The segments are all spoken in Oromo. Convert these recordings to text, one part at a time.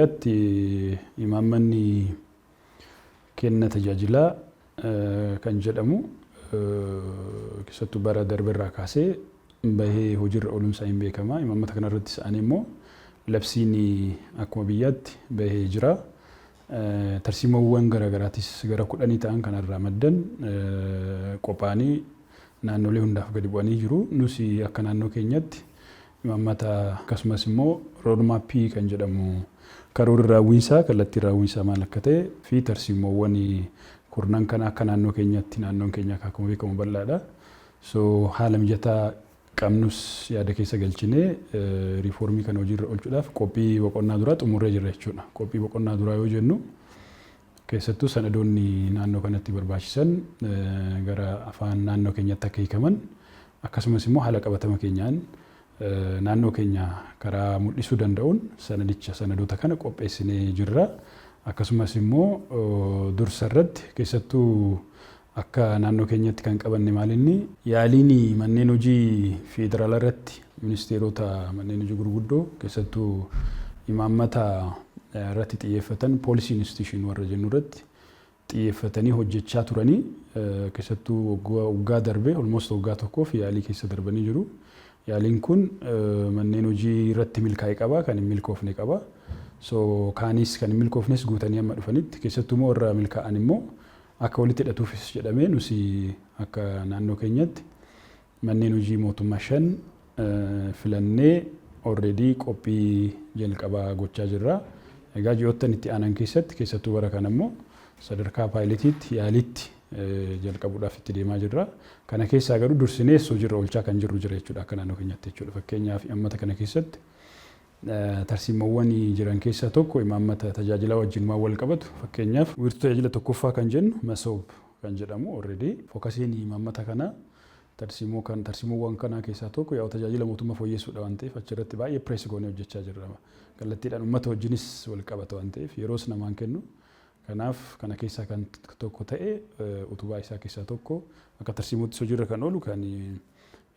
biyyatti imaammanni kenna tajaajilaa kan jedhamu keessattuu bara darbeerraa kaasee bahee hojiirra oolumsaa hin beekama. Imaammata kanarratti sa'anii immoo labsiin akkuma biyyaatti bahee jira. Tarsiimoowwan garaagaraatis gara 10 ta'an kanarraa maddan qophaa'anii naannolee hundaaf gadi bu'anii jiru. Nus akka naannoo keenyatti imaammata akkasumas immoo roodmaappii kan jedhamu karoora raawwiinsaa kallattii raawwiinsaa maal akka ta'e fi tarsiimoowwan kurnan kana akka naannoo keenyatti naannoon keenya akkuma beekamu bal'aadha. So haala mijataa qabnus yaada keessa galchinee riifoormii kana hojiirra oolchuudhaaf qophii boqonnaa duraa xumurree jirra jechuudha. Qophii boqonnaa duraa yoo jennu keessattuu sanadoonni naannoo kanatti barbaachisan gara afaan naannoo keenyatti akka hiikaman akkasumas immoo haala qabatama keenyaan naannoo keenya karaa mul'isuu danda'uun sanadoota kana qopheessinee jirra. Akkasumas immoo dursa irratti keessattuu akka naannoo keenyatti kan qabanne maalinni yaaliin manneen hojii federaalaa irratti ministeerota manneen hojii gurguddoo keessattuu imaammata irratti xiyyeeffatan poolisii institution warra jennu irratti xiyyeeffatanii hojjechaa turanii keessattuu waggaa darbe almost waggaa tokkoof yaalii keessa darbanii jiru. Yaaliin kun manneen hojii irratti milkaa'e qaba, kan hin milkoofne qaba. So kaanis kan hin milkoofnes guutanii amma dhufanitti keessattuu immoo warra milkaa'an immoo akka walitti hidhatuufis jedhamee nus akka naannoo keenyatti manneen hojii mootummaa 5 filannee already qophii jalqabaa gochaa jirra. Egaa ji'oottan itti aanan keessatti keessattuu bara kana immoo sadarkaa paayiletiitti yaalitti jalqabuudhaaf itti deemaa jirra. Kana keessaa garuu dursinee hojiirra oolchaa kan jirru jira jechuudha akka naannoo keenyatti jechuudha. Fakkeenyaaf imaammata kana keessatti tarsiimoowwan jiran keessaa tokko imaammata tajaajila wajjinumaan wal qabatu. Fakkeenyaaf wiirtuu tajaajila tokkoffaa kan jennu masoob kan jedhamu already fookasiin imaammata kana tarsiimoowwan kana keessaa tokko yaa tajaajila mootummaa fooyyessuudha waan ta'eef achirratti baay'ee pirees goonee hojjechaa jirra. Kallattiidhaan uummata wajjinis wal qabata waan ta'eef yeroos namaan kennu. Kanaaf kana keessaa kan tokko ta'e utubaa isaa keessaa tokko akka tarsiimootti hojiirra kan oolu kan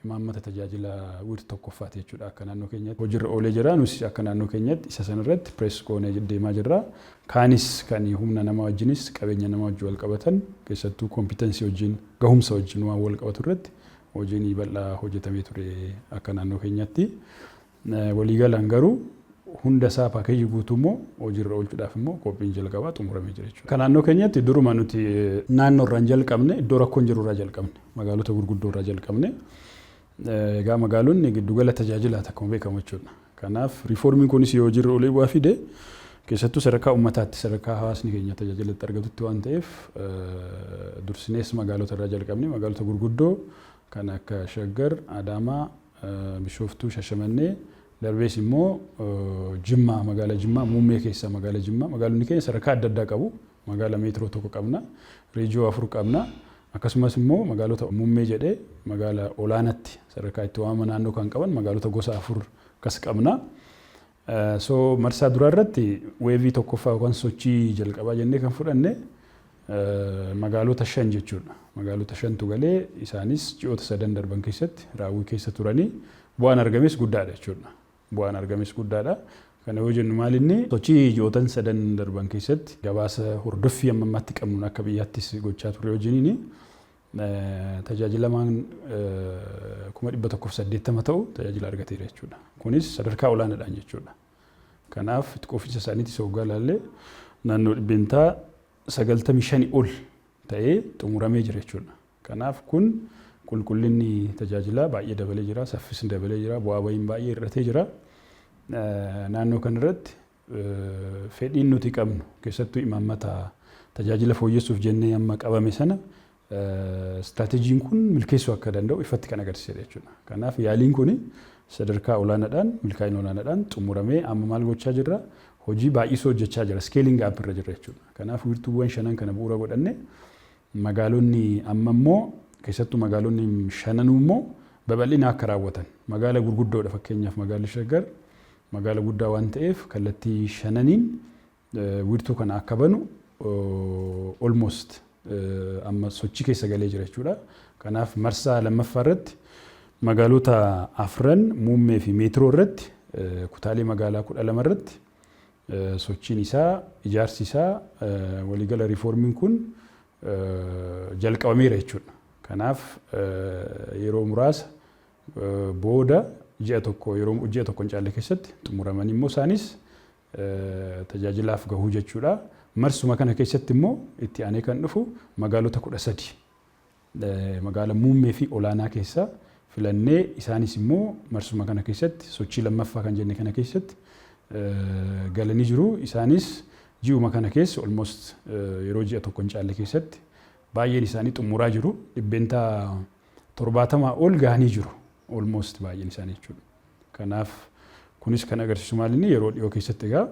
imaammata tajaajila wiirtuu tokkoffaati jechuudha akka naannoo keenyatti hojiirra oolee jira. Nus akka naannoo keenyatti isa sanarratti pirees goonee deemaa jirra. Kaanis kan humna namaa wajjinis qabeenya namaa wajjin wal qabatan keessattuu koompitensii wajjin gahumsa wajjin waan wal qabatu irratti hojiin bal'aa hojjetamee ture akka naannoo keenyatti. Waliigalaan garuu hunda isaa paakeejii guutuu immoo hojiirra oolchuudhaaf immoo qophiin jalqabaa xumuramee jira jechuudha. Kan naannoo keenyatti duruma nuti naannoo irraa jalqabne iddoo rakkoon jiru irraa jalqabne magaalota gurguddoo irraa jalqabne egaa magaalonni giddugala tajaajilaati akkuma beekamu jechuudha. Kanaaf riifoormiin kunis yoo hojiirra oolee bu'aa fide keessattuu sadarkaa uummataatti sadarkaa hawaasni keenya tajaajila itti argatutti waan ta'eef dursinees magaalota irraa jalqabne magaalota gurguddoo kan akka Shaggar, Adaamaa, Bishooftuu, Shashamannee darbees immoo Jimmaa magaalaa Jimmaa muummee keessa magaalaa Jimmaa magaalonni keenya sadarkaa adda addaa qabu. Magaalaa meetiroo tokko qabna, reejiyoo 4 qabna. Akkasumas immoo magaalota muummee jedhee magaalaa olaanaatti sadarkaa itti waamama naannoo kan qaban magaalota gosa 4 kas qabna. So marsaa duraa irratti weevii tokkoffaa yookaan sochii jalqabaa jennee kan fudhanne magaalota 5 jechuudha. Magaalota 5tu galee isaanis ji'oota 3 darban keessatti raawwii keessa turanii bu'aan argames guddaadha jechuudha. Bu'aan argames guddaadha. Kana yoo jennu maalinni sochii ji'ootan 3 darban keessatti gabaasa hordoffii ammaatti qabnuun akka biyyaattis gochaa turre wajjiniin tajaajilamaan 180 ta'u tajaajila argateera jechuudha. Kunis sadarkaa olaanaadhaan jechuudha. Kanaaf itti quufinsa isaaniitis hoggaa ilaalle naannoo dhibbeentaa 95 ol ta'ee xumuramee jira jechuudha. Kanaaf kun qulqullinni tajaajilaa baay'ee dabalee jira, saffisni dabalee jira, bu'aa bahiin baay'ee hir'atee jira. Naannoo kanarratti fedhiin nuti qabnu keessattuu imaammata tajaajila fooyyessuuf jennee amma qabame sana istiraateejiin kun milkeessuu akka danda'u ifatti kan agarsiisedha jechuudha. Kanaaf yaaliin kun sadarkaa olaanaadhaan milkaa'ina olaanaadhaan xumuramee amma maal gochaa jirra? Hojii baay'isoo hojjechaa jira, skeelingi app irra jirra jechuudha. Kanaaf wiirtuuwwan 5 kana bu'uura godhanne magaalonni amma immoo keessattuu magaalonni 5 immoo babal'ina akka raawwatan magaala gurguddoodha. Fakkeenyaaf magaalli Shaggar magaala guddaa waan ta'eef kallattii 5niin wiirtuu kana akka banu almost amma sochii keessa galee jira jechuudha. Kanaaf marsaa lammaffaa irratti magaalota 4 muummee fi meetiroo irratti kutaalee magaalaa 12 irratti sochiin isaa ijaarsi isaa waliigala riiformiin kun jalqabameera jechuudha. Kanaaf yeroo muraasa booda ji'a tokko hin caalle keessatti xumuramanii immoo isaanis tajaajilaaf gahuu jechuudha. Marsuma kana keessatti immoo itti aanee kan dhufu magaalota 13 magaala muummee fi olaanaa keessaa filannee isaanis immoo marsuma kana keessatti sochii lammaffaa kan jenne kana keessatti galanii jiru. Isaanis ji'uma kana keessa almost yeroo ji'a tokko hin caalle keessatti baay'een isaanii xumuraa jiru. Dhibbeentaa 70 ol gahanii jiru almost baay'een isaanii jechuudha. Kanaaf kunis kan agarsiisu maalinni yeroo dhiyoo keessatti egaa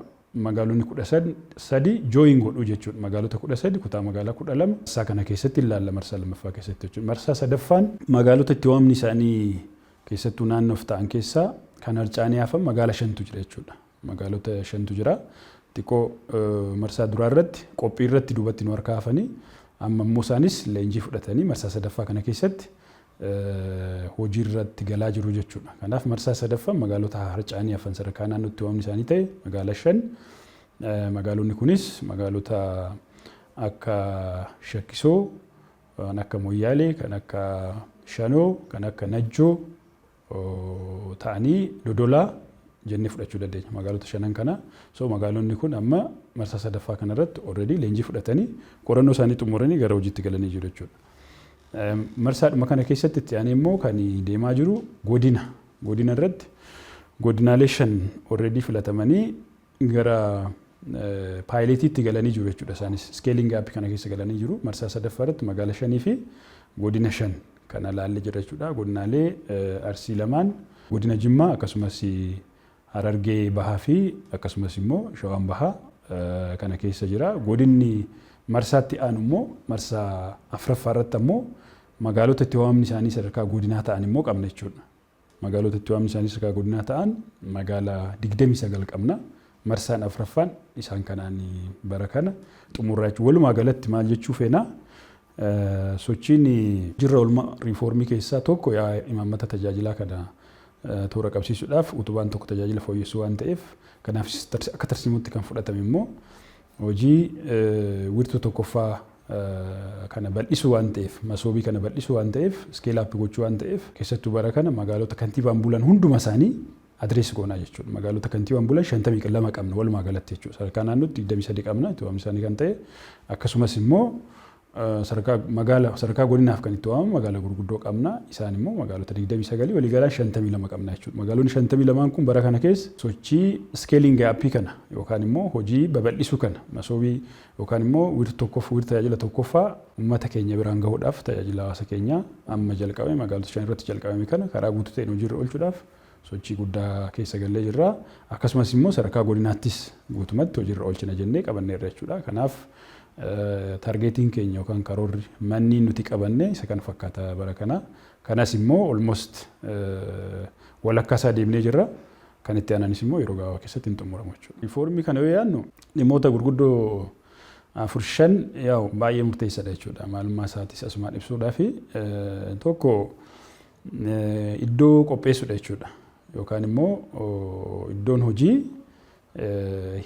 magaalonni 13 jooyin godhuu jechuudha. Magaalota 13 kutaa magaalaa 12 marsaa kana keessatti ilaalla marsaa lammaffaa keessatti jechuudha. Marsaa sadaffaan magaalota itti waamni isaanii keessattuu naannoof ta'an keessaa kan harcaanii hafan magaala 5tu jira jechuudha. Magaalota 5tu jira. Xiqqoo marsaa duraa irratti qophii irratti duubatti nu harkaa hafanii amma immoo isaanis leenjii fudhatanii marsaa sadaffaa kana keessatti hojii irratti galaa jiru jechuudha. Kanaaf marsaa sadaffaan magaalota harcaanii hafan sadarkaa naannootti waamni isaanii ta'e magaala 5. Magaalonni kunis magaalota akka Shakkisoo, kan akka Moyyaalee, kan akka Shanoo, kan akka Najjoo ta'anii Dodolaa jennee fudhachuu dandeenya. Magaalota 5 kana. So magaalonni kun amma marsaa sadaffaa kanarratti already leenjii fudhatanii qorannoo isaanii xumuranii gara hojiitti galanii jiru jechuudha. Marsaadhuma kana keessatti itti aanee immoo kan deemaa jiru godina irratti godinaalee 5 already filatamanii gara paayiletiitti galanii jiru jechuudha. Isaanis skeeling aappii kana keessa galanii jiru. Marsaa sadaffaa irratti magaala 5 fi godina 5 kana laallee jira jechuudha. Godinaalee Arsii 2, godina Jimmaa akkasumas Harargee Bahaa fi akkasumas immoo Shawaan Bahaa kana keessa jira. Godinni marsaatti aanu immoo marsaa afuraffaa irratti ammoo magaalota itti waamni isaanii sadarkaa godinaa ta'an immoo qabna jechuudha. Magaalota itti waamni isaanii sadarkaa godinaa ta'an magaalaa 29 qabna. Marsaan afuraffaan isaan kanaan bara kana xumurraa jechuudha. Walumaa galatti maal jechuu feena sochiin jirra oolmaa riiformii keessaa tokko imaammata tajaajilaa kana toora qabsiisuudhaaf utubaan tokko tajaajila fooyyessuu waan ta'eef kanaaf akka tarsiimutti kan fudhatame immoo hojii wiirtuu tokkoffaa kana bal'isuu waan ta'eef masoobii kana bal'isuu waan ta'eef skeelii aappii gochuu waan ta'eef keessattuu bara kana magaalota kantiibaan bulan hunduma isaanii adrees goonaa jechuudha. Magaalota kantiibaan bulan 52 qabna walumaa galatti jechuudha. Sadarkaa naannootti 23 qabna itti waamni isaanii kan ta'e akkasumas immoo sadarkaa godinaaf kan itti waamamu magaalaa gurguddoo qabna. Isaan immoo magaalota 29 waliigalaan 52 qabna jechuudha. Magaalonni 52 kun bara kana keessa sochii skeeling aappii kana yookaan immoo hojii babal'isuu kana masoobii yookaan immoo wiirtuu tajaajila tokkoffaa uummata keenya biraan gahuudhaaf tajaajila hawaasa keenyaa amma jalqabame magaalota 5 irratti jalqabame kana karaa guutuu ta'een hojiirra oolchuudhaaf sochii guddaa keessa gallee jirra. Akkasumas immoo sadarkaa godinaattis guutumatti hojiirra oolchina jennee qabanneerra jechuudha. Kanaaf targeetiin keenya yookaan karoorri manni nuti qabanne isa kan fakkaata bara kana. Kanas immoo almost walakkaa isaa deemnee jirra. Kan itti aanaanis immoo yeroo gabaabaa keessatti hin xumuramu jechuudha. Riiformii kana yoo yaadnu dhimmoota gurguddoo 4-5 yaa'u baay'ee murteessaadha jechuudha. Maalummaa isaatis asumaan ibsuudhaaf tokko iddoo qopheessuudha jechuudha. Yookaan immoo iddoon hojii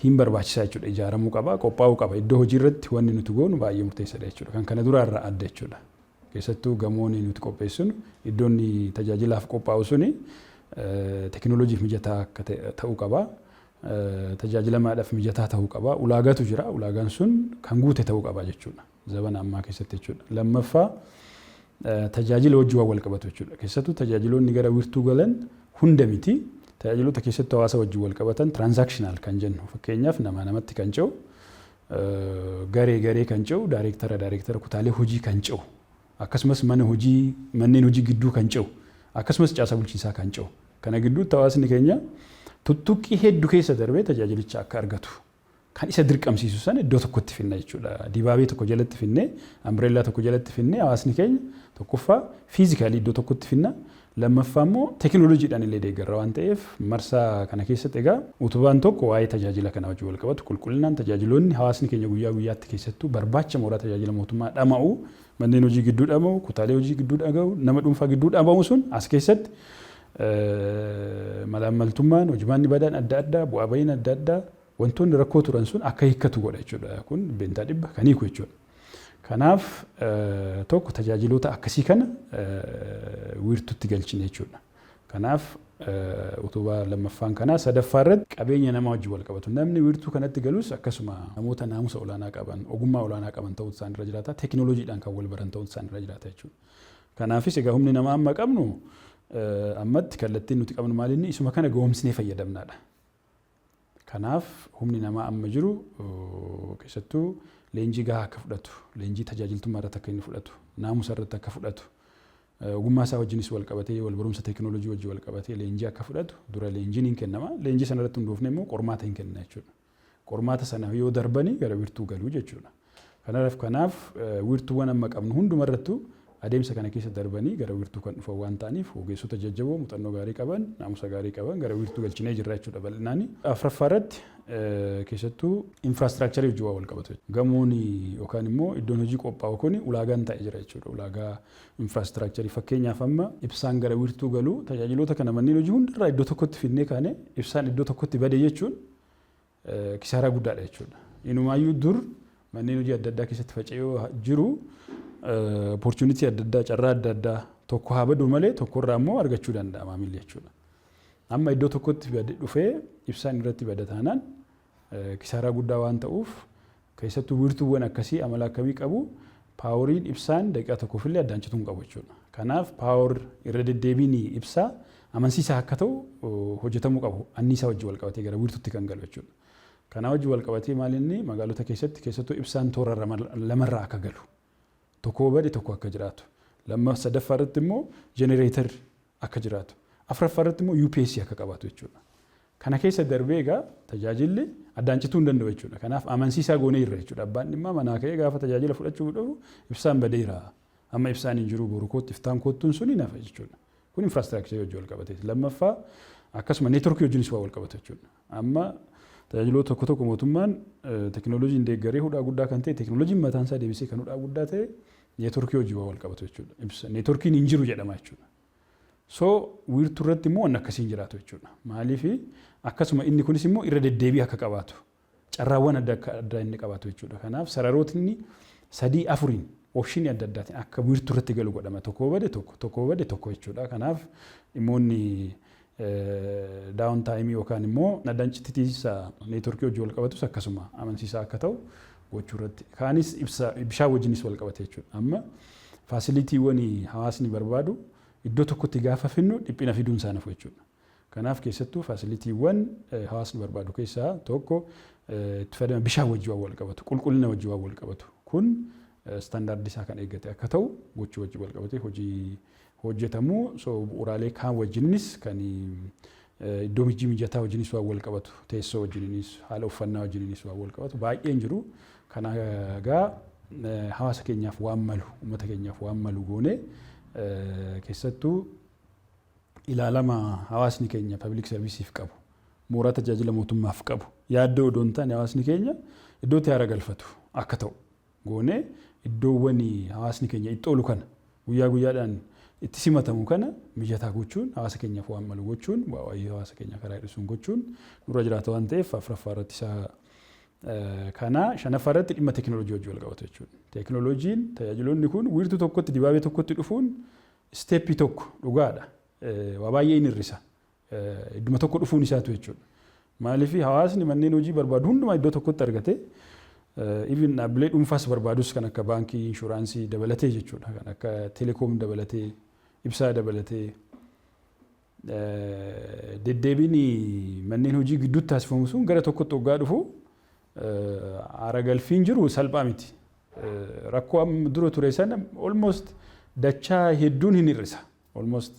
hin barbaachisaa jechuudha. Ijaaramuu qaba, qophaa'uu qaba. Iddoo hojii irratti wanni nuti goonu baay'ee murteessaadha jechuudha. Kan kana duraa irraa adda jechuudha. Keessattuu gamoon nuti qopheessinu iddoon tajaajilaaf qophaa'u suni tekinooloojiif mijataa akka ta'uu qaba. Tajaajilamaadhaaf mijataa ta'uu qaba. Ulaagaatu jira. Ulaagaan sun kan guute ta'uu qaba jechuudha. Zabana ammaa keessatti jechuudha. Lammaffaa tajaajila wajjin wal qabatu jechuudha. Keessattuu tajaajiloonni gara wiirtuu galan hunda miti. Tajaajiloota keessattuu hawaasa wajjin wal qabatan transactional kan jennu. Fakkeenyaaf namatti kan ce'u, garee kan ce'u, daayireektara kutaalee hojii kan ce'u, akkasumas manneen hojii gidduu kan ce'u, akkasumas caasaa bulchiinsaa kan ce'u. Kana gidduutti hawaasni keenya tuttuqqii hedduu keessa darbee tajaajilicha akka argatu kan isa dirqamsiisu sana iddoo tokkotti finna jechuudha. Dibaabee tokko jalatti finnee, ambireellaa tokko jalatti finnee hawaasni keenya tokkoffaa fiizikaalii iddoo tokkotti finna. Lammaffaa immoo tekinooloojiidhaan illee deeggarra waan ta'eef marsaa kana keessatti egaa utubaan tokko waa'ee tajaajila kana wajjin wal qabatu qulqullinaan tajaajiloonni hawaasni keenya guyyaa guyyaatti keessattuu barbaacha mooraa tajaajila mootummaa dhama'u, manneen hojii gidduu dhama'u, kutaalee hojii gidduu dhaga'u, nama dhuunfaa gidduu dhama'u sun as keessatti malaammaltummaan, hojimaanni badaan adda addaa, bu'aa bahiin adda addaa wantoonni rakkoo turan sun akka hiikkatu godha jechuudha. Kun beentaa dhibba kan hiiku jechuudha. Kanaaf tokko tajaajiloota akkasii kana wiirtuutti galchine jechuudha. Kanaaf utubaa lammaffaan kanaa sadaffaa irratti qabeenya namaa wajjin wal qabatu. Namni wiirtuu kanatti galus akkasuma namoota naamusa olaanaa qaban, ogummaa olaanaa qaban ta'uu isaan irra jiraata. Teekinooloojiidhaan kan wal baran ta'uu isaan irra jiraata jechuudha. Kanaafis egaa humni namaa amma qabnu ammatti kallattiin nuti qabnu maalinni isuma kana goomsinee fayyadamnaadha. Kanaaf humni namaa amma jiru keessattuu leenjii gahaa akka fudhatu, leenjii tajaajiltummaa irratti akka inni fudhatu, naamusa irratti akka fudhatu, ogummaa isaa wajjinis wal qabatee wal barumsa teekinooloojii wajjin wal qabatee leenjii akka fudhatu dura leenjiin hin kennama. Leenjii sana irratti hundoofne immoo qormaata hin kenna jechuudha. Qormaata sana yoo darbanii gara wiirtuu galuu jechuudha. Kanaaf wiirtuuwwan amma qabnu hundumarrattuu adeemsa kana keessa darbanii gara wiirtuu kan dhufan waan ta'aniif ogeessota jajjaboo muuxannoo gaarii qaban, naamusa gaarii qaban gara wiirtuu galchinee jirra jechuudha bal'inaan. Afuraffaa irratti keessattuu infraastiraakcharii wajjin wal qabatu. Gamoon yookaan immoo iddoon hojii qophaa'u kun ulaagaan ta'e jira jechuudha. Ulaagaa infraastiraakcharii fakkeenyaaf amma ibsaan gara wiirtuu galuu tajaajiloota kana manneen hojii hundarraa iddoo tokkotti fidnee kaane ibsaan iddoo tokkotti bade jechuun kisaaraa guddaadha jechuudha. Inumaayyuu dur manneen hojii adda addaa keessatti faca'ee jiru opportunity adda addaa carraa adda addaa tokko haa badu malee tokkorraa immoo argachuu danda'a maamilli jechuudha. Amma iddoo tokkotti dhufee ibsaan irratti bada taanaan kisaaraa guddaa waan ta'uuf keessattuu wiirtuuwwan akkasii amala akkamii qabu paaworiin ibsaan daqiiqaa tokkoof illee addaancituu hin qabu jechuudha. Kanaaf paawor irra deddeebiin ibsaa amansiisaa akka ta'u hojjetamuu qabu anniisaa wajjin wal qabatee gara wiirtuutti kan galu jechuudha. Kanaa wajjin wal qabatee maalinni magaalota keessatti keessattuu ibsaan toora lamarraa akka galu. Tokko bade tokko akka jiraatu. Sadaffaa irratti immoo jenereetarri akka jiraatu. Afuraffaa irratti immoo UPS akka qabaatu jechuudha. Kana keessa darbee egaa tajaajilli addaancituu hin danda'u jechuudha. Kanaaf amansiisaa goonee irra jechuudha. Abbaan dhimmaa manaa ka'ee gaafa tajaajila fudhachuu dhufu ibsaan badeera. Amma ibsaan hin jiru boru kootti iftaan koottuun sun hin hafa jechuudha. Kun infraastiraakcharii wajjin wal qabatee. Lammaffaa akkasuma neetworkii wajjinis wal qabatu jechuudha. Amma tajaajiloota tokko tokko mootummaan teekinooloojiin deeggaree hudhaa guddaa kan ta'e teekinooloojiin mataan isaa deebisee kan hudhaa guddaa ta'e neetworkii wajjin wal qabatu jechuudha. Neetworkiin hin jiru jedhama jechuudha. So wiirtuu irratti immoo waan akkasiin jiraatu jechuudha. Maaliif akkasuma inni kunis immoo irra deddeebii akka qabaatu carraawwan adda addaa inni qabaatu jechuudha. Kanaaf sararootni 3-4 oopshinii adda addaatiin akka wiirtuu irratti galu godhama. Tokko bade tokko jechuudha. Kanaaf dhimmoonni daawun taayimii yookaan immoo addaancitiisa neetworkii wajjin wal qabatus akkasuma amansiisaa akka ta'u gochuu irratti. Kaanis bishaan wajjinis wal qabate jechuudha. Amma faasiliitiiwwan hawaasni barbaadu iddoo tokkotti gaafa finnu dhiphina fiduun isaa nafu jechuudha. Kanaaf keessattuu faasiliitiiwwan hawaasni barbaadu keessaa tokko itti fayyadama bishaan wajjin wal qabatu, qulqullina wajjin wal qabatu. Kun standaardii isaa kan eeggate akka ta'u gochuu wajjin wal qabate hojii hojjetamu. So bu'uuraalee kaan wajjinis kan iddoo mijataa wajjinis wal qabatu, teessoo wajjinis, haala uffannaa wajjinis wal qabatu baay'een jiru. Kana egaa hawaasa keenyaaf waan malu, uummata keenyaaf waan malu goone keessattuu ilaalama hawaasni keenya public serviceef qabu, mooraa tajaajila mootummaaf qabu yaaddoo odoo hin taane hawaasni keenya iddootti haara galfatu akka ta'u goone iddoowwan hawaasni keenya itti oolu kana guyyaa guyyaadhaan itti simatamu kana mijataa gochuun hawaasa keenyaaf waan malu gochuun waa'ee hawaasa keenya karaa hir'isuun gochuun nurra jiraata waan ta'eef afuraffaa irratti isaa kana shanaffaa irratti dhimma teekinooloojii wajjin wal qabatu jechuudha. Teekinooloojiin tajaajiloonni kun wiirtuu tokkotti dibaabee tokkotti dhufuun isteeppii tokko dhugaadha. Waa baay'ee inni hir'isa. Idduma tokko dhufuun isaatu jechuudha. Maaliif hawaasni manneen hojii barbaadu hundumaa iddoo tokkotti argate even dhaabbilee dhuunfaas barbaadus kan akka baankii, inshuraansii dabalatee jechuudha. Kan akka teleekoom dabalatee, ibsaa dabalatee deddeebiin manneen hojii gidduutti taasifamu sun gara tokkotti hoggaa dhufu haara galfiin jiru salphaa miti. Rakkoo dura ture sana almost dachaa hedduun hin hir'isa. Almost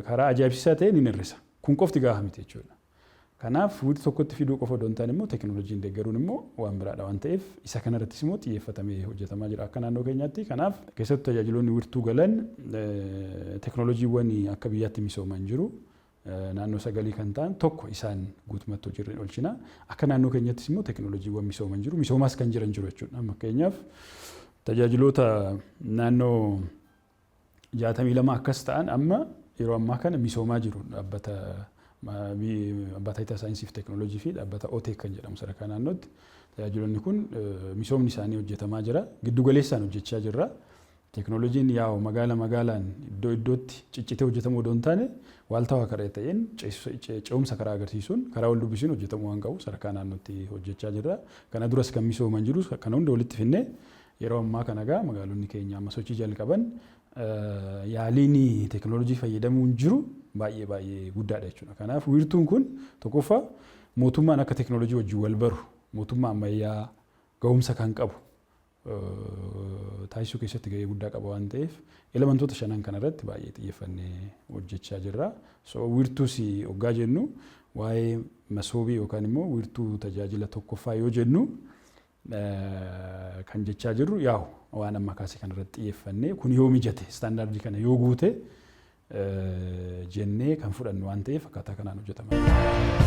karaa ajaa'ibsiisaa ta'een hin hir'isa. Kun qofti gaafa miti jechuudha. Kanaaf wiirtuu tokkotti fiduu qofa odoo hin taane immoo teekinooloojiin deeggaruun immoo waan biraadha waan ta'eef isa kanarrattis immoo xiyyeeffatamee hojjetamaa jira akka naannoo keenyaatti. Kanaaf keessattuu tajaajiloonni wiirtuu galan teekinooloojiiwwan akka biyyaatti misooman jiru. Naannoo 9 kan ta'an tokko isaan guutumatti hojiirra oolchina. Akka naannoo keenyattis immoo teekinooloojiiwwan misooman jiru. Misoomaas kan jiran jiru jechuudha. Fakkeenyaaf tajaajiloota naannoo 62 akkas ta'an amma yeroo ammaa kana misoomaa jiru. Dhaabbata abbaa taayitaa saayinsii fi teekinooloojii fi dhaabbata OTEC kan jedhamu sadarkaa naannootti tajaajiloonni kun misoomni isaanii hojjetamaa jira. Giddu galeessaan hojjechaa jirra. Teekinooloojiin yaa'u magaalaan iddoo iddootti ciccitee hojjetamuu odoo hin taane waaltawaa karaa ta'een ce'umsa karaa agarsiisuun karaa wal dubbisuun hojjetamuu waan qabu sadarkaa naannootti hojjechaa jirra. Kana duras kan misooman jiru kana hunda walitti finnee yeroo ammaa kana egaa magaalonni keenya amma sochii jalqaban yaaliin teekinooloojii fayyadamuun jiru baay'ee guddaadha jechuudha. Kanaaf wiirtuun kun tokkoffaa mootummaan akka teekinooloojii wajjin wal baru mootummaa ammayyaa ga'umsa kan qabu taasisuu keessatti gahee guddaa qaba waan ta'eef elementoota shanan kanarratti baay'ee xiyyeeffannee hojjechaa jirra. Wiirtuus hoggaa jennu waa'ee masoobii yookaan immoo wiirtuu tajaajila tokkoffaa yoo jennu kan jechaa jirru yaa'u waan amma kaasee kanarratti xiyyeeffannee kun yoo mijate istaandaardii kana yoo guute jennee kan fudhannu waan ta'eef akkaataa kanaan hojjetama.